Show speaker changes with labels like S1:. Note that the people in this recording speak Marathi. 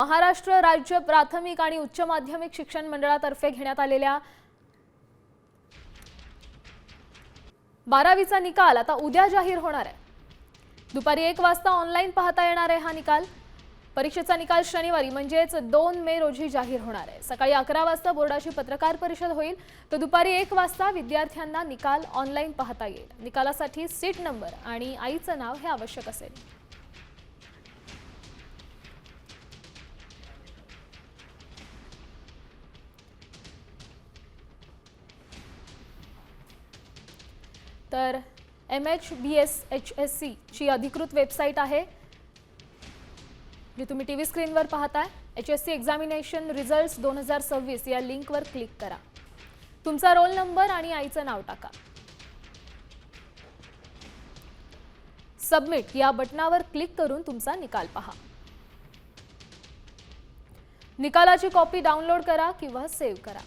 S1: महाराष्ट्र राज्य प्राथमिक आणि उच्च माध्यमिक शिक्षण मंडळातर्फे घेण्यात आलेल्या 12वीचा निकाल आता उद्या जाहीर होणार आहे। दुपारी 1 वाजता ऑनलाईन पाहता येणार आहे हा निकाल। परीक्षेचा निकाल शनिवारी म्हणजेच 2 मे रोजी जाहीर होणार आहे। सकाळी 11 वाजता बोर्डाची पत्रकार परिषद होईल, तर दुपारी 1 वाजता विद्यार्थ्यांना निकाल ऑनलाईन पाहता येईल। निकालासाठी सीट नंबर आणि आईचं नाव हे आवश्यक असेल। तर MHBSHSC ची अधिकृत वेबसाईट आहे, जी तुम्ही टीव्ही स्क्रीनवर पाहताय। HSC एक्झामिनेशन रिझल्ट्स 2026 या लिंकवर क्लिक करा। तुमचा रोल नंबर आणि आईचं नाव टाका। सबमिट या बटनावर क्लिक करून तुमचा निकाल पहा। निकालाची कॉपी डाउनलोड करा किंवा सेव्ह करा।